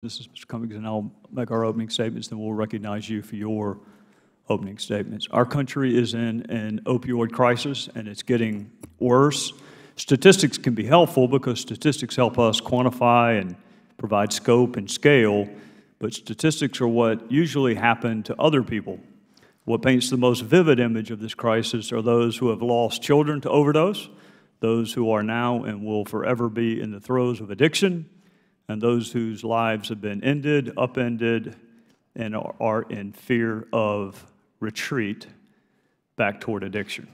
This is Mr. Cummings, and I'll make our opening statements, then we'll recognize you for your opening statements. Our country is in an opioid crisis, and it's getting worse. Statistics can be helpful because statistics help us quantify and provide scope and scale, but statistics are what usually happen to other people. What paints the most vivid image of this crisis are those who have lost children to overdose, those who are now and will forever be in the throes of addiction, and those whose lives have been ended, upended, and are in fear of retreat back toward addiction.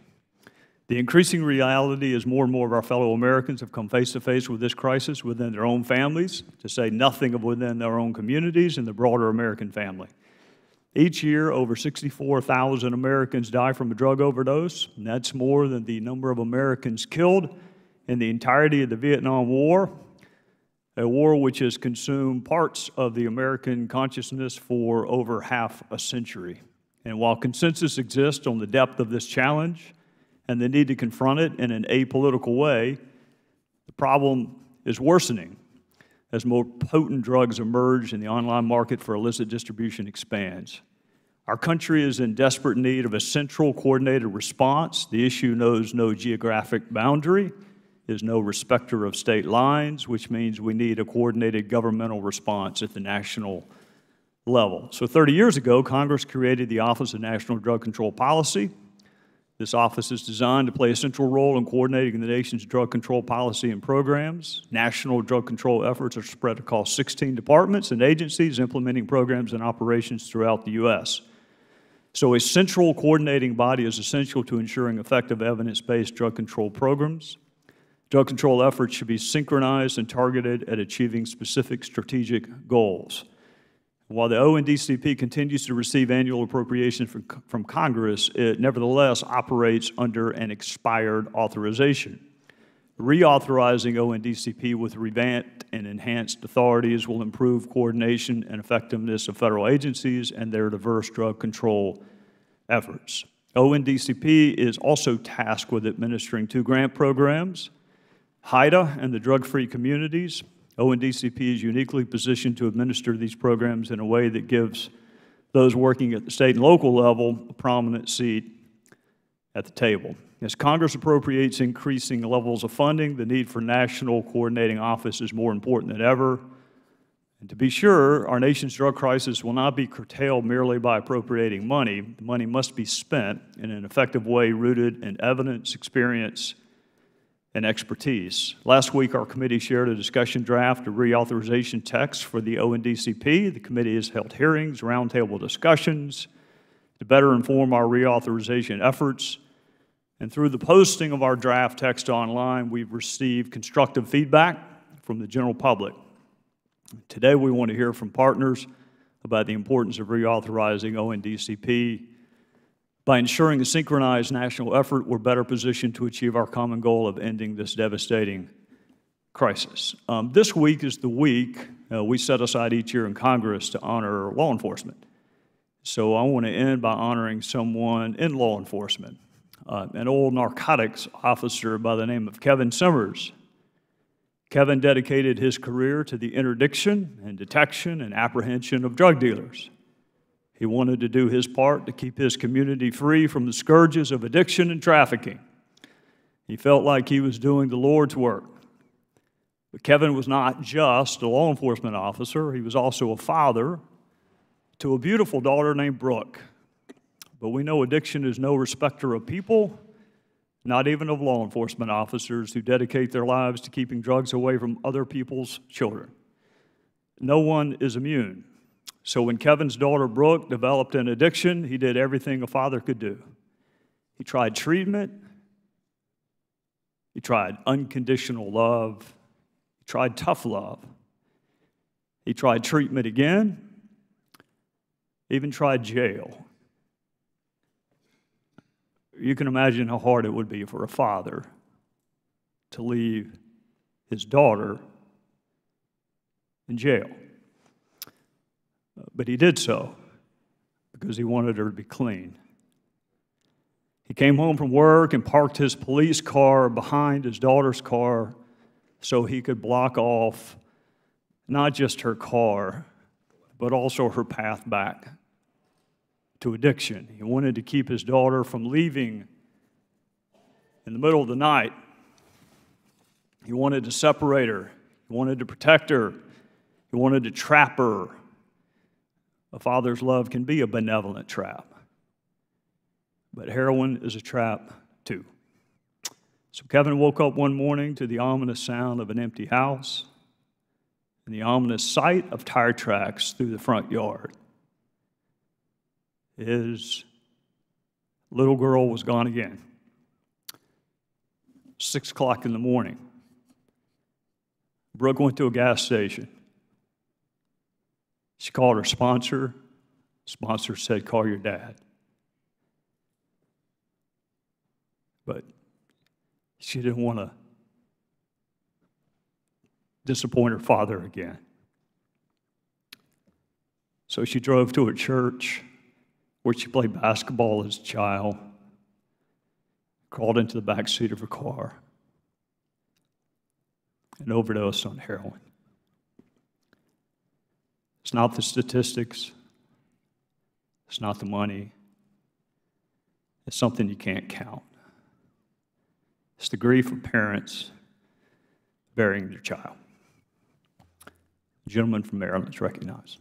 The increasing reality is more and more of our fellow Americans have come face to face with this crisis within their own families, to say nothing of within their own communities and the broader American family. Each year, over 64,000 Americans die from a drug overdose, and that's more than the number of Americans killed in the entirety of the Vietnam War, a war which has consumed parts of the American consciousness for over half a century. And while consensus exists on the depth of this challenge and the need to confront it in an apolitical way, the problem is worsening as more potent drugs emerge and the online market for illicit distribution expands. Our country is in desperate need of a central coordinated response. The issue knows no geographic boundary, is no respecter of state lines, which means we need a coordinated governmental response at the national level. So 30 years ago, Congress created the Office of National Drug Control Policy. This office is designed to play a central role in coordinating the nation's drug control policy and programs. National drug control efforts are spread across 16 departments and agencies implementing programs and operations throughout the U.S. So a central coordinating body is essential to ensuring effective evidence-based drug control programs. Drug control efforts should be synchronized and targeted at achieving specific strategic goals. While the ONDCP continues to receive annual appropriations from Congress, it nevertheless operates under an expired authorization. Reauthorizing ONDCP with revamped and enhanced authorities will improve coordination and effectiveness of federal agencies and their diverse drug control efforts. ONDCP is also tasked with administering 2 grant programs, HIDA and the drug-free communities. ONDCP is uniquely positioned to administer these programs in a way that gives those working at the state and local level a prominent seat at the table. As Congress appropriates increasing levels of funding, the need for national coordinating office is more important than ever. And to be sure, our nation's drug crisis will not be curtailed merely by appropriating money. The money must be spent in an effective way rooted in evidence, experience, and expertise. Last week, our committee shared a discussion draft of reauthorization text for the ONDCP. The committee has held hearings, roundtable discussions to better inform our reauthorization efforts. And through the posting of our draft text online, we've received constructive feedback from the general public. Today, we want to hear from partners about the importance of reauthorizing ONDCP. By ensuring a synchronized national effort, we're better positioned to achieve our common goal of ending this devastating crisis. This week is the week we set aside each year in Congress to honor law enforcement. So I want to end by honoring someone in law enforcement, an old narcotics officer by the name of Kevin Simmers. Kevin dedicated his career to the interdiction and detection and apprehension of drug dealers. He wanted to do his part to keep his community free from the scourges of addiction and trafficking. He felt like he was doing the Lord's work. But Kevin was not just a law enforcement officer, he was also a father to a beautiful daughter named Brooke. But we know addiction is no respecter of people, not even of law enforcement officers who dedicate their lives to keeping drugs away from other people's children. No one is immune. So when Kevin's daughter, Brooke, developed an addiction, he did everything a father could do. He tried treatment. He tried unconditional love. He tried tough love. He tried treatment again, even tried jail. You can imagine how hard it would be for a father to leave his daughter in jail. But he did so because he wanted her to be clean. He came home from work and parked his police car behind his daughter's car so he could block off not just her car, but also her path back to addiction. He wanted to keep his daughter from leaving in the middle of the night. He wanted to separate her. He wanted to protect her. He wanted to trap her. A father's love can be a benevolent trap, but heroin is a trap too. So Kevin woke up one morning to the ominous sound of an empty house and the ominous sight of tire tracks through the front yard. His little girl was gone again. 6 o'clock in the morning. Brooke went to a gas station. She called her sponsor. Sponsor said, call your dad. But she didn't want to disappoint her father again. So she drove to a church where she played basketball as a child, crawled into the back seat of her car, and overdosed on heroin. It's not the statistics. It's not the money. It's something you can't count. It's the grief of parents burying their child. The gentleman from Maryland is recognized.